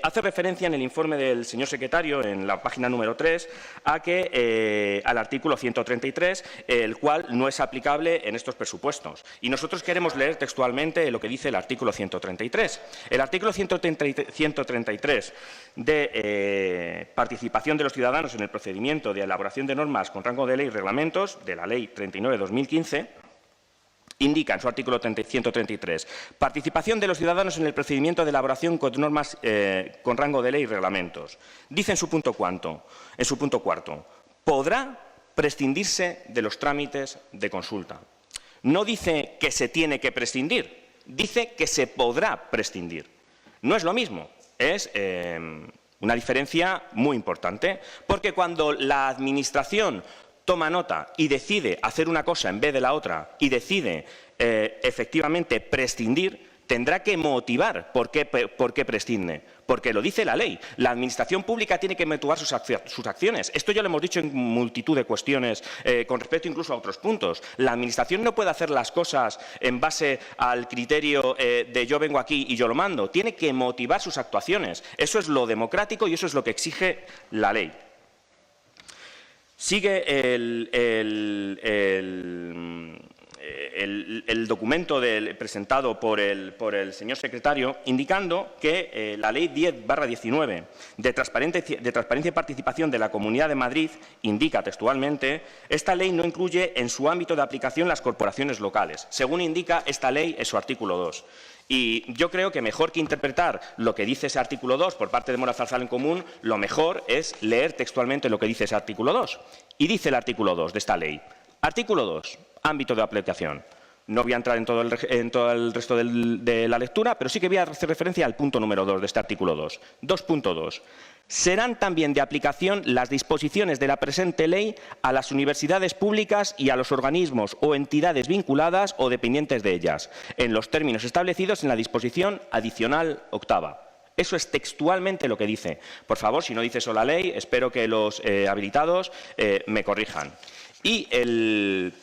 Hace referencia en el informe del señor secretario, en la página número 3, a que al artículo 133, el cual no es aplicable en estos presupuestos. Y nosotros queremos leer textualmente lo que dice el artículo 133. El artículo 133 de participación de los ciudadanos en el procedimiento de elaboración de normas con rango de ley y reglamentos de la Ley 39/2015, indica en su artículo 133, participación de los ciudadanos en el procedimiento de elaboración con normas con rango de ley y reglamentos. Dice en su punto cuarto, podrá prescindirse de los trámites de consulta. No dice que se tiene que prescindir, dice que se podrá prescindir. No es lo mismo, es una diferencia muy importante, porque cuando la Administración toma nota y decide hacer una cosa en vez de la otra y decide efectivamente prescindir, tendrá que motivar por qué prescinde, porque lo dice la ley. La Administración pública tiene que motivar sus acciones. Esto ya lo hemos dicho en multitud de cuestiones, con respecto incluso a otros puntos. La Administración no puede hacer las cosas en base al criterio de yo vengo aquí y yo lo mando. Tiene que motivar sus actuaciones. Eso es lo democrático y eso es lo que exige la ley. Sigue el documento presentado por el señor secretario, indicando que la Ley 10/19 de transparencia y participación de la Comunidad de Madrid indica textualmente: esta ley no incluye en su ámbito de aplicación las corporaciones locales, según indica esta ley en su artículo 2. Y yo creo que mejor que interpretar lo que dice ese artículo 2 por parte de Moraz Zarzal en Común, lo mejor es leer textualmente lo que dice ese artículo 2. Y dice el artículo 2 de esta ley. Artículo 2, ámbito de aplicación. No voy a entrar en todo el resto de la lectura, pero sí que voy a hacer referencia al punto número 2 de este artículo 2. 2.2. Serán también de aplicación las disposiciones de la presente ley a las universidades públicas y a los organismos o entidades vinculadas o dependientes de ellas, en los términos establecidos en la disposición adicional octava. Eso es textualmente lo que dice. Por favor, si no dice eso la ley, espero que los habilitados me corrijan. Y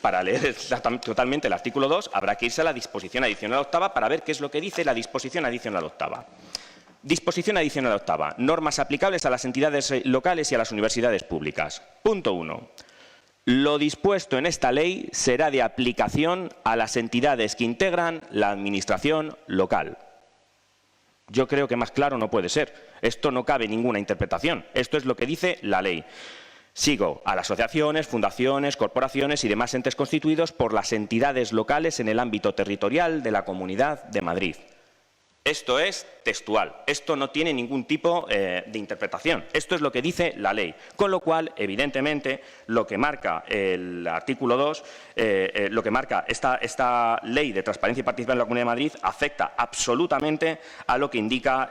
para leer totalmente el artículo 2 habrá que irse a la disposición adicional octava para ver qué es lo que dice la disposición adicional octava. Disposición adicional octava. Normas aplicables a las entidades locales y a las universidades públicas. Punto 1. Lo dispuesto en esta ley será de aplicación a las entidades que integran la administración local. Yo creo que más claro no puede ser. Esto no cabe ninguna interpretación. Esto es lo que dice la ley. Sigo, a las asociaciones, fundaciones, corporaciones y demás entes constituidos por las entidades locales en el ámbito territorial de la Comunidad de Madrid. Esto es textual. Esto no tiene ningún tipo de interpretación. Esto es lo que dice la ley. Con lo cual, evidentemente, lo que marca el artículo 2, lo que marca esta ley de transparencia y participación en la Comunidad de Madrid afecta absolutamente a lo que indica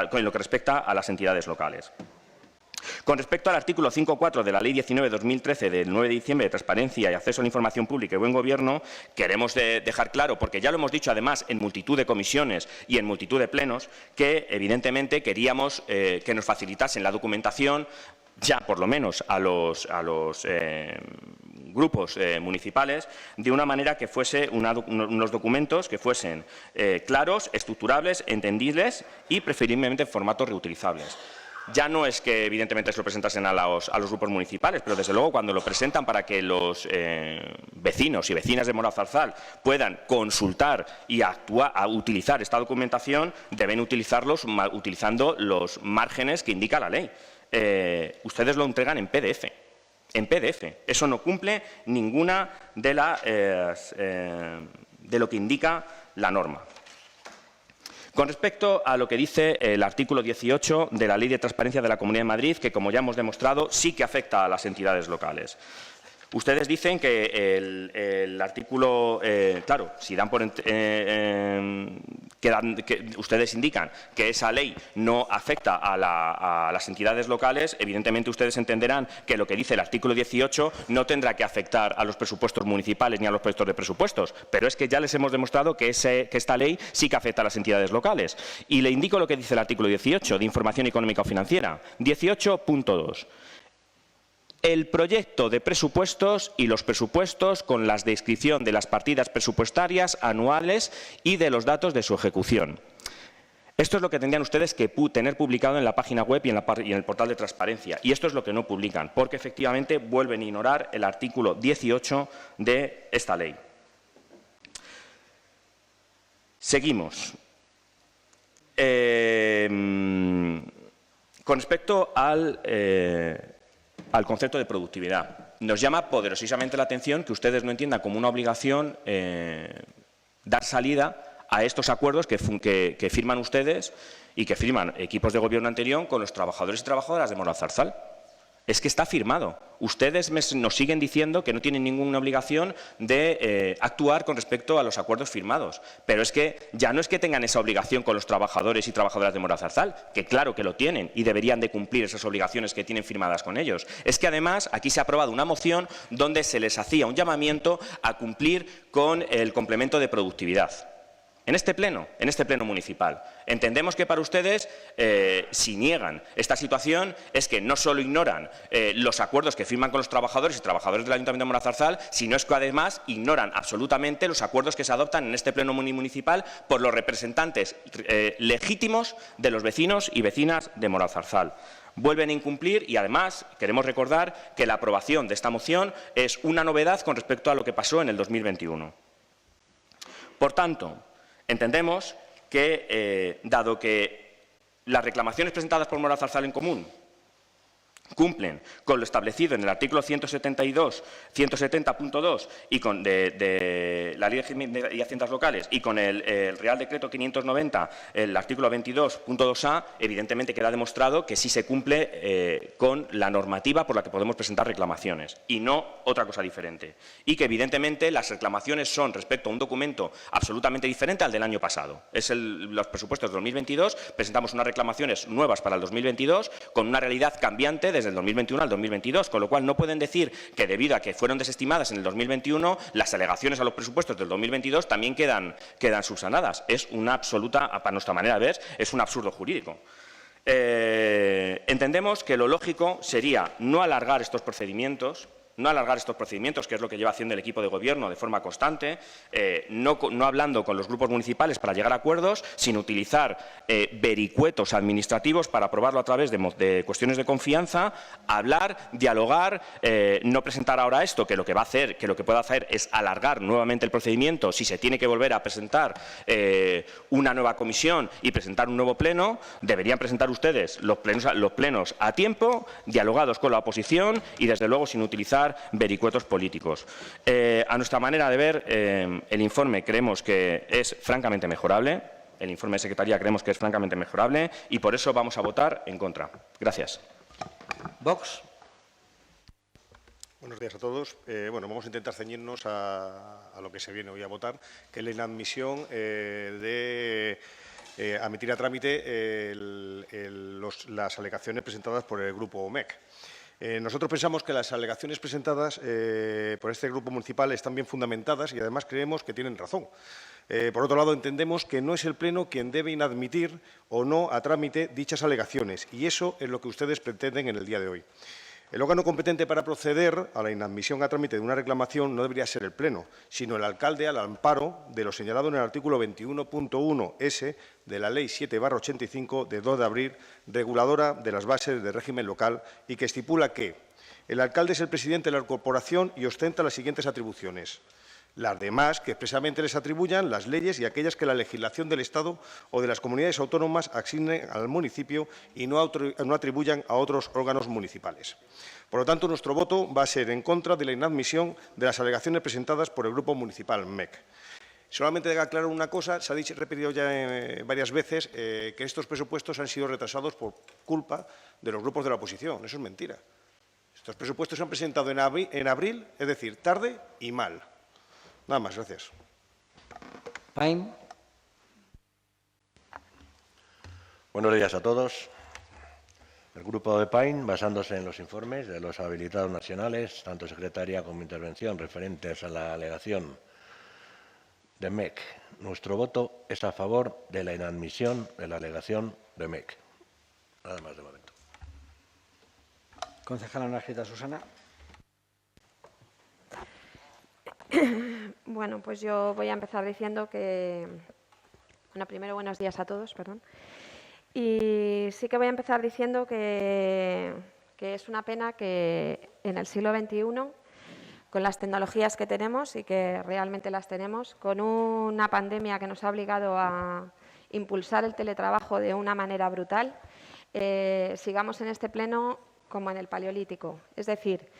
con lo que respecta a las entidades locales. Con respecto al artículo 5.4 de la Ley 19/2013 del 9 de diciembre de Transparencia y Acceso a la Información Pública y Buen Gobierno, queremos dejar claro, porque ya lo hemos dicho además en multitud de comisiones y en multitud de plenos, que evidentemente queríamos que nos facilitasen la documentación ya por lo menos a los grupos municipales, de una manera que fuese unos documentos que fuesen claros, estructurables, entendibles y preferiblemente en formatos reutilizables. Ya no es que, evidentemente, se lo presentasen a los grupos municipales, pero, desde luego, cuando lo presentan para que los vecinos y vecinas de Mora-Zarzal puedan consultar y utilizar esta documentación, deben utilizarlos utilizando los márgenes que indica la ley. Ustedes lo entregan en PDF. En PDF. Eso no cumple ninguna de lo que indica la norma. Con respecto a lo que dice el artículo 18 de la Ley de Transparencia de la Comunidad de Madrid, que, como ya hemos demostrado, sí que afecta a las entidades locales. Ustedes dicen que el artículo, claro, si dan por ustedes indican que esa ley no afecta a las entidades locales, evidentemente ustedes entenderán que lo que dice el artículo 18 no tendrá que afectar a los presupuestos municipales ni a los proyectos de presupuestos, pero es que ya les hemos demostrado que esta ley sí que afecta a las entidades locales. Y le indico lo que dice el artículo 18 de Información Económica o Financiera, 18.2. El proyecto de presupuestos y los presupuestos con la descripción de las partidas presupuestarias anuales y de los datos de su ejecución. Esto es lo que tendrían ustedes que tener publicado en la página web y en el portal de transparencia. Y esto es lo que no publican, porque efectivamente vuelven a ignorar el artículo 18 de esta ley. Seguimos. Con respecto al concepto de productividad. Nos llama poderosísimamente la atención que ustedes no entiendan como una obligación dar salida a estos acuerdos que firman ustedes y que firman equipos de gobierno anterior con los trabajadores y trabajadoras de Mora-Zarzal. Es que está firmado. Ustedes nos siguen diciendo que no tienen ninguna obligación de actuar con respecto a los acuerdos firmados. Pero es que ya no es que tengan esa obligación con los trabajadores y trabajadoras de Mora-Zarzal, que claro que lo tienen y deberían de cumplir esas obligaciones que tienen firmadas con ellos. Es que además aquí se ha aprobado una moción donde se les hacía un llamamiento a cumplir con el complemento de productividad. En este pleno municipal. Entendemos que para ustedes, si niegan esta situación, es que no solo ignoran los acuerdos que firman con los trabajadores y trabajadoras del Ayuntamiento de Mora-Zarzal, sino es que además ignoran absolutamente los acuerdos que se adoptan en este pleno municipal por los representantes legítimos de los vecinos y vecinas de Mora-Zarzal. Vuelven a incumplir y, además, queremos recordar que la aprobación de esta moción es una novedad con respecto a lo que pasó en el 2021. Por tanto, entendemos que, dado que las reclamaciones presentadas por Mora-Zarzal en Común cumplen con lo establecido en el artículo 170.2 y de la Ley de Haciendas Locales y con el Real Decreto 590, el artículo 22.2a, evidentemente queda demostrado que sí se cumple con la normativa por la que podemos presentar reclamaciones y no otra cosa diferente. Y que, evidentemente, las reclamaciones son respecto a un documento absolutamente diferente al del año pasado. Es los presupuestos de 2022, presentamos unas reclamaciones nuevas para el 2022 con una realidad cambiante desde el 2021 al 2022, con lo cual no pueden decir que debido a que fueron desestimadas en el 2021, las alegaciones a los presupuestos del 2022 también quedan subsanadas. Es una absoluta, para nuestra manera de ver, es un absurdo jurídico. Entendemos que lo lógico sería no alargar estos procedimientos, que es lo que lleva haciendo el equipo de Gobierno de forma constante, no hablando con los grupos municipales para llegar a acuerdos, sino utilizar vericuetos administrativos para aprobarlo a través de cuestiones de confianza, hablar, dialogar, no presentar ahora esto, que lo que puede hacer es alargar nuevamente el procedimiento si se tiene que volver a presentar una nueva comisión y presentar un nuevo pleno. Deberían presentar ustedes los plenos a tiempo, dialogados con la oposición y, desde luego, sin utilizar vericuetos políticos. A nuestra manera de ver, el informe creemos que es francamente mejorable. El informe de Secretaría creemos que es francamente mejorable y por eso vamos a votar en contra. Gracias. Vox. Buenos días a todos. Bueno, vamos a intentar ceñirnos a lo que se viene hoy a votar, que es la inadmisión de admitir a trámite las alegaciones presentadas por el Grupo MEC. Nosotros pensamos que las alegaciones presentadas por este grupo municipal están bien fundamentadas y, además, creemos que tienen razón. Por otro lado, entendemos que no es el Pleno quien debe inadmitir o no a trámite dichas alegaciones, y eso es lo que ustedes pretenden en el día de hoy. El órgano competente para proceder a la inadmisión a trámite de una reclamación no debería ser el Pleno, sino el alcalde, al amparo de lo señalado en el artículo 21.1s de la Ley 7/85 de 2 de abril, reguladora de las bases del régimen local, y que estipula que el alcalde es el presidente de la corporación y ostenta las siguientes atribuciones: las demás que expresamente les atribuyan las leyes y aquellas que la legislación del Estado o de las comunidades autónomas asignen al municipio y no atribuyan a otros órganos municipales. Por lo tanto, nuestro voto va a ser en contra de la inadmisión de las alegaciones presentadas por el Grupo Municipal MEC. Solamente debo aclarar una cosa, se ha repetido ya varias veces que estos presupuestos han sido retrasados por culpa de los grupos de la oposición. Eso es mentira. Estos presupuestos se han presentado en abril, es decir, tarde y mal. Nada más, gracias. Paín. Buenos días a todos. El Grupo de PAIN, basándose en los informes de los habilitados nacionales, tanto Secretaría como intervención, referentes a la alegación de MEC, nuestro voto es a favor de la inadmisión de la alegación de MEC. Nada más de momento. Concejala no escrita, Susana. Bueno, pues yo voy a empezar diciendo que... Bueno, primero, buenos días a todos, perdón. Y sí que voy a empezar diciendo que es una pena que en el siglo XXI, con las tecnologías que tenemos y que realmente las tenemos, con una pandemia que nos ha obligado a impulsar el teletrabajo de una manera brutal, sigamos en este pleno como en el Paleolítico. Es decir,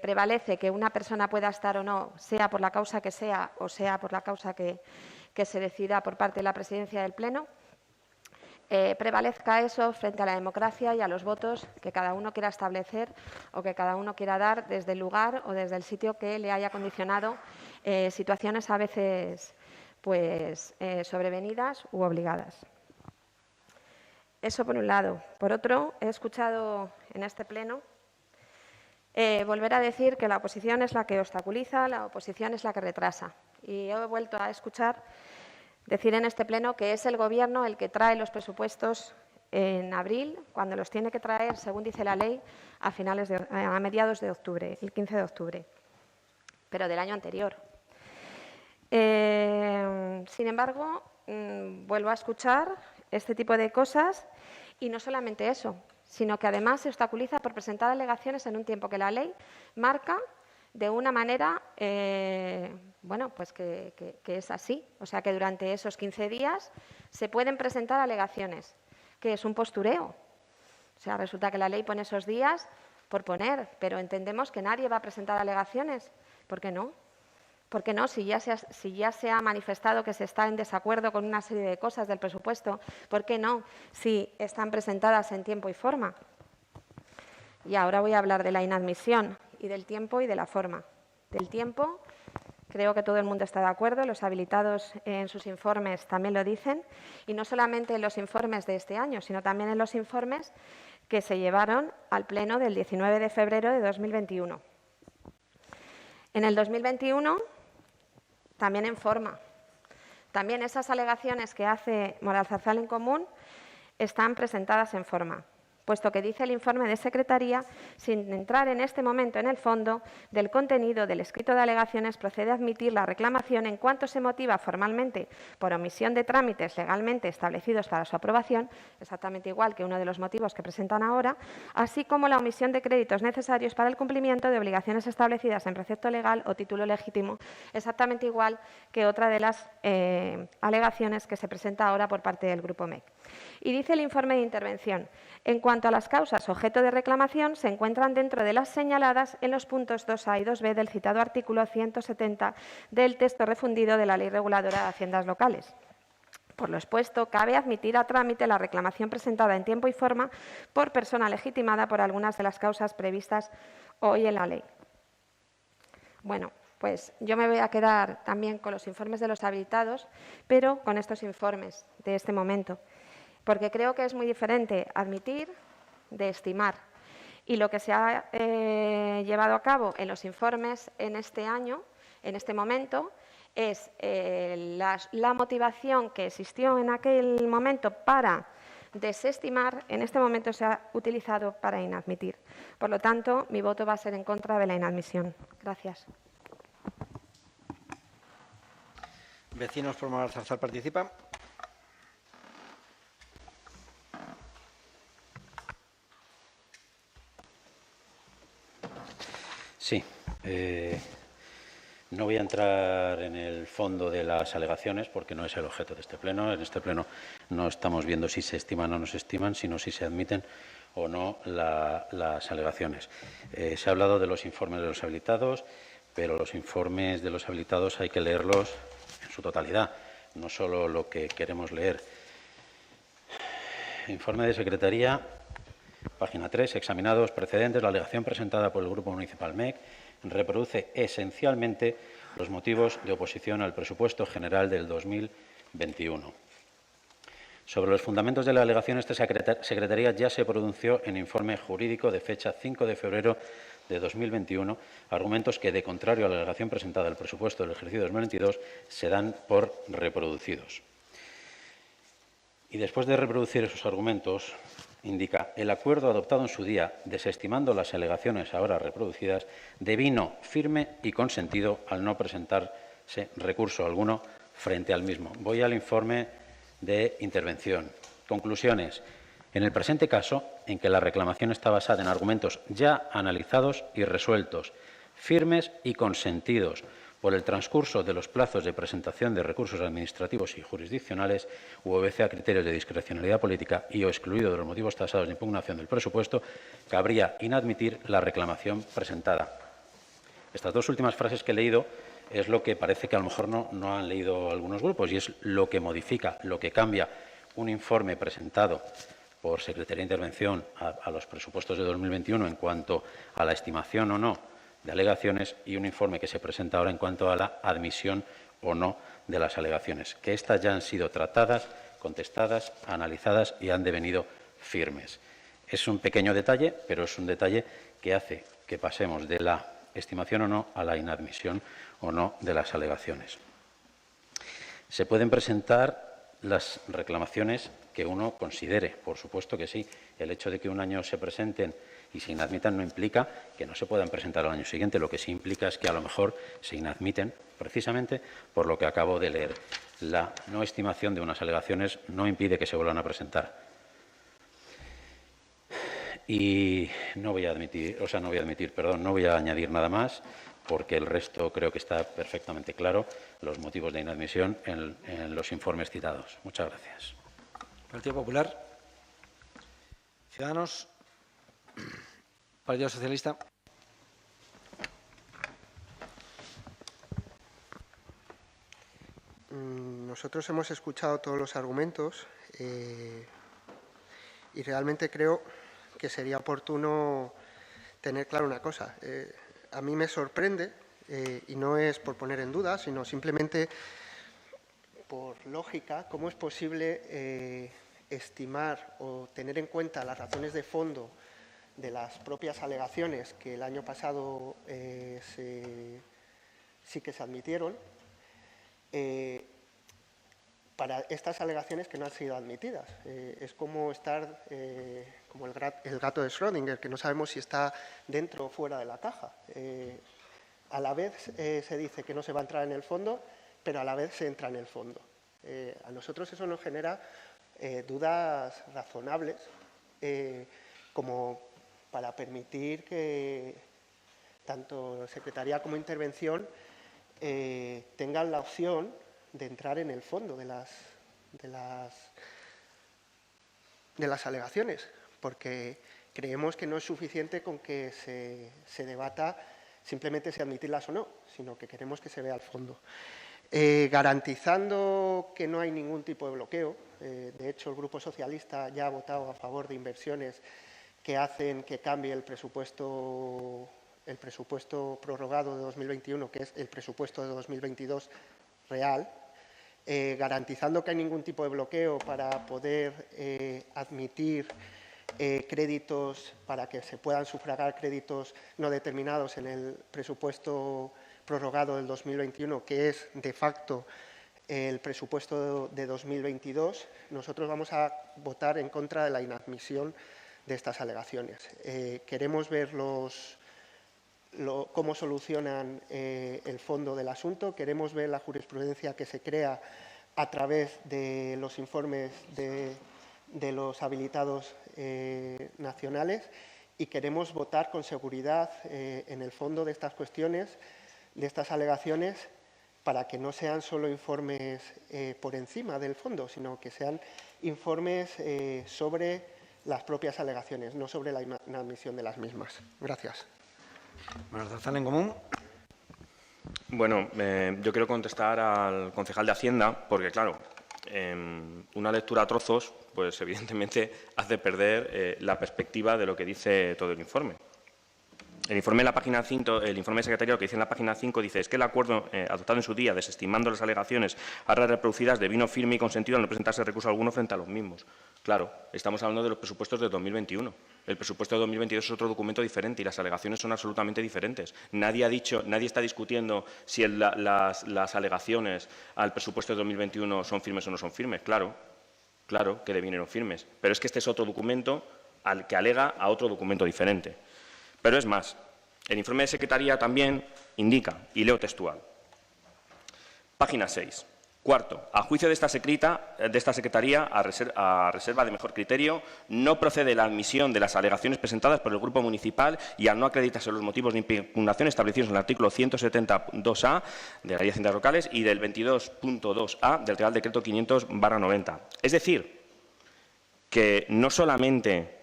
prevalece que una persona pueda estar o no, sea por la causa que sea o sea por la causa que se decida por parte de la presidencia del Pleno, prevalezca eso frente a la democracia y a los votos que cada uno quiera establecer o que cada uno quiera dar desde el lugar o desde el sitio que le haya condicionado situaciones a veces pues, sobrevenidas u obligadas. Eso por un lado. Por otro, he escuchado en este pleno volver a decir que la oposición es la que obstaculiza, la oposición es la que retrasa. Y he vuelto a escuchar decir en este pleno que es el Gobierno el que trae los presupuestos en abril, cuando los tiene que traer, según dice la ley, a mediados de octubre, el 15 de octubre, pero del año anterior. Sin embargo, vuelvo a escuchar este tipo de cosas y no solamente eso, sino que además se obstaculiza por presentar alegaciones en un tiempo que la ley marca de una manera, bueno, pues que es así. O sea, que durante esos 15 días se pueden presentar alegaciones, que es un postureo. O sea, resulta que la ley pone esos días por poner, pero entendemos que nadie va a presentar alegaciones. ¿Por qué no? ¿Por qué no? Si ya se ha manifestado que se está en desacuerdo con una serie de cosas del presupuesto, ¿por qué no? Si están presentadas en tiempo y forma. Y ahora voy a hablar de la inadmisión y del tiempo y de la forma. Del tiempo, creo que todo el mundo está de acuerdo, los habilitados en sus informes también lo dicen, y no solamente en los informes de este año, sino también en los informes que se llevaron al Pleno del 19 de febrero de 2021. En el 2021, también en forma. También esas alegaciones que hace Moralzarzal en Común están presentadas en forma, puesto que dice el informe de Secretaría, sin entrar en este momento en el fondo del contenido del escrito de alegaciones, procede a admitir la reclamación en cuanto se motiva formalmente por omisión de trámites legalmente establecidos para su aprobación, exactamente igual que uno de los motivos que presentan ahora, así como la omisión de créditos necesarios para el cumplimiento de obligaciones establecidas en precepto legal o título legítimo, exactamente igual que otra de las alegaciones que se presenta ahora por parte del Grupo MEC. Y dice el informe de intervención: en cuanto a las causas objeto de reclamación, se encuentran dentro de las señaladas en los puntos 2A y 2B del citado artículo 170 del texto refundido de la Ley Reguladora de Haciendas Locales. Por lo expuesto, cabe admitir a trámite la reclamación presentada en tiempo y forma por persona legitimada por algunas de las causas previstas hoy en la ley. Bueno, pues yo me voy a quedar también con los informes de los habilitados, pero con estos informes de este momento, porque creo que es muy diferente admitir de estimar. Y lo que se ha llevado a cabo en los informes en este año, en este momento, es la motivación que existió en aquel momento para desestimar, en este momento se ha utilizado para inadmitir. Por lo tanto, mi voto va a ser en contra de la inadmisión. Gracias. Vecinos por Moralzarzal participan. Sí. No voy a entrar en el fondo de las alegaciones porque no es el objeto de este pleno. En este pleno no estamos viendo si se estiman o no se estiman, sino si se admiten o no las alegaciones. Se ha hablado de los informes de los habilitados, pero los informes de los habilitados hay que leerlos en su totalidad, no solo lo que queremos leer. Informe de Secretaría, página 3, examinados precedentes. La alegación presentada por el Grupo Municipal MEC reproduce esencialmente los motivos de oposición al presupuesto general del 2021. Sobre los fundamentos de la alegación, esta Secretaría ya se pronunció en informe jurídico de fecha 5 de febrero de 2021, argumentos que, de contrario a la alegación presentada al presupuesto del ejercicio 2022, se dan por reproducidos. Y después de reproducir esos argumentos, indica: el acuerdo adoptado en su día, desestimando las alegaciones ahora reproducidas, devino firme y consentido al no presentarse recurso alguno frente al mismo. Voy al informe de intervención. Conclusiones. En el presente caso, en que la reclamación está basada en argumentos ya analizados y resueltos, firmes y consentidos por el transcurso de los plazos de presentación de recursos administrativos y jurisdiccionales, u obedece a criterios de discrecionalidad política y o excluido de los motivos tasados de impugnación del presupuesto, cabría inadmitir la reclamación presentada. Estas dos últimas frases que he leído es lo que parece que a lo mejor no han leído algunos grupos, y es lo que modifica, lo que cambia un informe presentado por Secretaría de Intervención a los presupuestos de 2021 en cuanto a la estimación o no de alegaciones, y un informe que se presenta ahora en cuanto a la admisión o no de las alegaciones, que éstas ya han sido tratadas, contestadas, analizadas y han devenido firmes. Es un pequeño detalle, pero es un detalle que hace que pasemos de la estimación o no a la inadmisión o no de las alegaciones. Se pueden presentar las reclamaciones que uno considere, por supuesto que sí. El hecho de que un año se presenten y se inadmitan no implica que no se puedan presentar al año siguiente. Lo que sí implica es que a lo mejor se inadmiten precisamente por lo que acabo de leer. La no estimación de unas alegaciones no impide que se vuelvan a presentar. Y no voy a añadir nada más, porque el resto creo que está perfectamente claro, los motivos de inadmisión en los informes citados. Muchas gracias. Partido Popular. Ciudadanos. Partido Socialista. Nosotros hemos escuchado todos los argumentos y realmente creo que sería oportuno tener claro una cosa. A mí me sorprende, y no es por poner en duda, sino simplemente por lógica, cómo es posible estimar o tener en cuenta las razones de fondo de las propias alegaciones que el año pasado sí que se admitieron, para estas alegaciones que no han sido admitidas. Es como estar como el gato de Schrödinger, que no sabemos si está dentro o fuera de la caja. A la vez se dice que no se va a entrar en el fondo, pero a la vez se entra en el fondo. A nosotros eso nos genera dudas razonables, como para permitir que tanto Secretaría como Intervención tengan la opción de entrar en el fondo de las alegaciones, porque creemos que no es suficiente con que se debata simplemente si admitirlas o no, sino que queremos que se vea al fondo. Garantizando que no hay ningún tipo de bloqueo, de hecho el Grupo Socialista ya ha votado a favor de inversiones que hacen que cambie el presupuesto prorrogado de 2021, que es el presupuesto de 2022 real, garantizando que hay ningún tipo de bloqueo para poder admitir créditos, para que se puedan sufragar créditos no determinados en el presupuesto prorrogado del 2021, que es de facto el presupuesto de 2022, nosotros vamos a votar en contra de la inadmisión de estas alegaciones. Queremos ver cómo solucionan el fondo del asunto, queremos ver la jurisprudencia que se crea a través de los informes de los habilitados nacionales y queremos votar con seguridad en el fondo de estas cuestiones, de estas alegaciones, para que no sean solo informes por encima del fondo, sino que sean informes sobre las propias alegaciones, no sobre la inadmisión de las mismas. Gracias. Morazarzal, en común. Bueno, yo quiero contestar al concejal de Hacienda, porque, claro, una lectura a trozos, pues evidentemente hace perder la perspectiva de lo que dice todo el informe. El informe de la página 5, el informe de secretario que dice en la página 5 dice es que el acuerdo adoptado en su día, desestimando las alegaciones ahora reproducidas, devino firme y consentido al no presentarse recurso alguno frente a los mismos. Claro, estamos hablando de los presupuestos de 2021. El presupuesto de 2022 es otro documento diferente y las alegaciones son absolutamente diferentes. Nadie está discutiendo si las alegaciones al presupuesto de 2021 son firmes o no son firmes. Claro que devinieron firmes. Pero es que este es otro documento al que alega a otro documento diferente. Pero es más, el informe de Secretaría también indica, y leo textual, página 6, cuarto, a juicio de esta Secretaría, a reserva de mejor criterio, no procede la admisión de las alegaciones presentadas por el Grupo Municipal y al no acreditarse los motivos de impugnación establecidos en el artículo 172A de la Ley de Haciendas Locales y del 22.2A del Real Decreto 500/90. Es decir, que no solamente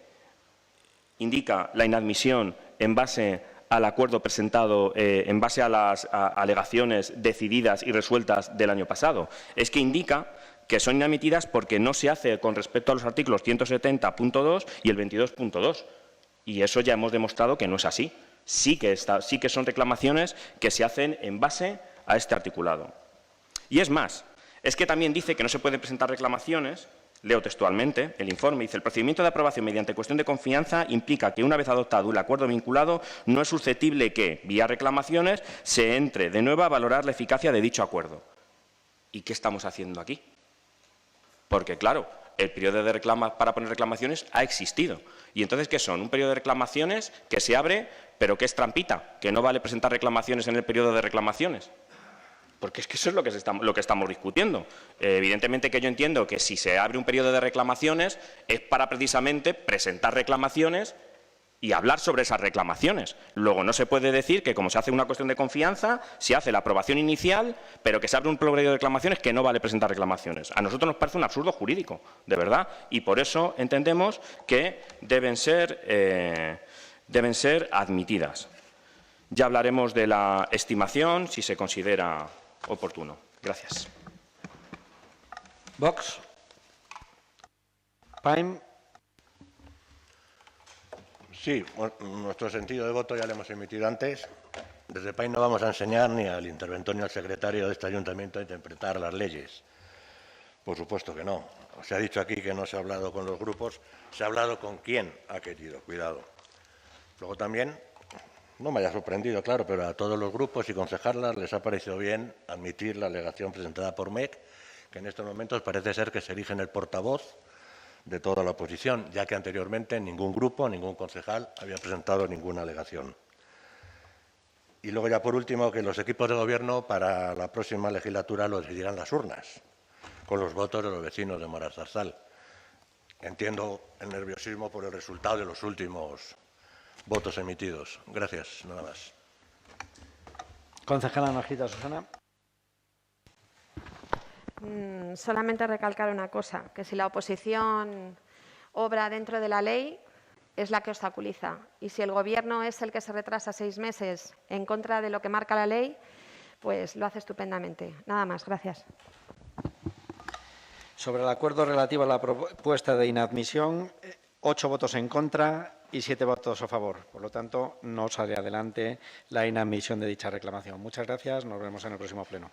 indica la inadmisión en base al acuerdo presentado, en base a las alegaciones decididas y resueltas del año pasado. Es que indica que son inadmitidas porque no se hace con respecto a los artículos 170.2 y el 22.2. Y eso ya hemos demostrado que no es así. Sí que son reclamaciones que se hacen en base a este articulado. Y es más, es que también dice que no se pueden presentar reclamaciones. Leo textualmente, el informe dice el procedimiento de aprobación mediante cuestión de confianza implica que una vez adoptado el acuerdo vinculado no es susceptible que, vía reclamaciones, se entre de nuevo a valorar la eficacia de dicho acuerdo. ¿Y qué estamos haciendo aquí? Porque, claro, el periodo para poner reclamaciones ha existido. ¿Y entonces qué son? Un periodo de reclamaciones que se abre, pero que es trampita, que no vale presentar reclamaciones en el periodo de reclamaciones. Porque es que eso es lo que estamos discutiendo. Evidentemente que yo entiendo que si se abre un periodo de reclamaciones es para precisamente presentar reclamaciones y hablar sobre esas reclamaciones. Luego no se puede decir que como se hace una cuestión de confianza, se hace la aprobación inicial, pero que se abre un periodo de reclamaciones que no vale presentar reclamaciones. A nosotros nos parece un absurdo jurídico, de verdad, y por eso entendemos que deben ser admitidas. Ya hablaremos de la estimación, si se considera oportuno. Gracias. Vox. Paim. Sí, nuestro sentido de voto ya lo hemos emitido antes. Desde Paim no vamos a enseñar ni al interventor ni al secretario de este ayuntamiento a interpretar las leyes. Por supuesto que no. Se ha dicho aquí que no se ha hablado con los grupos, se ha hablado con quien ha querido, cuidado. Luego también, no me haya sorprendido, claro, pero a todos los grupos y concejalas les ha parecido bien admitir la alegación presentada por MEC, que en estos momentos parece ser que se erige en el portavoz de toda la oposición, ya que anteriormente ningún grupo, ningún concejal había presentado ninguna alegación. Y luego ya por último, que los equipos de gobierno para la próxima legislatura lo decidirán las urnas, con los votos de los vecinos de Moralzarzal. Entiendo el nerviosismo por el resultado de los últimos votos emitidos. Gracias, nada más. Concejala Nojita, Susana. Solamente recalcar una cosa, que si la oposición obra dentro de la ley, es la que obstaculiza. Y si el Gobierno es el que se retrasa 6 meses en contra de lo que marca la ley, pues lo hace estupendamente. Nada más. Gracias. Sobre el acuerdo relativo a la propuesta de inadmisión, 8 votos en contra y 7 votos a favor. Por lo tanto, no sale adelante la inadmisión de dicha reclamación. Muchas gracias. Nos vemos en el próximo pleno.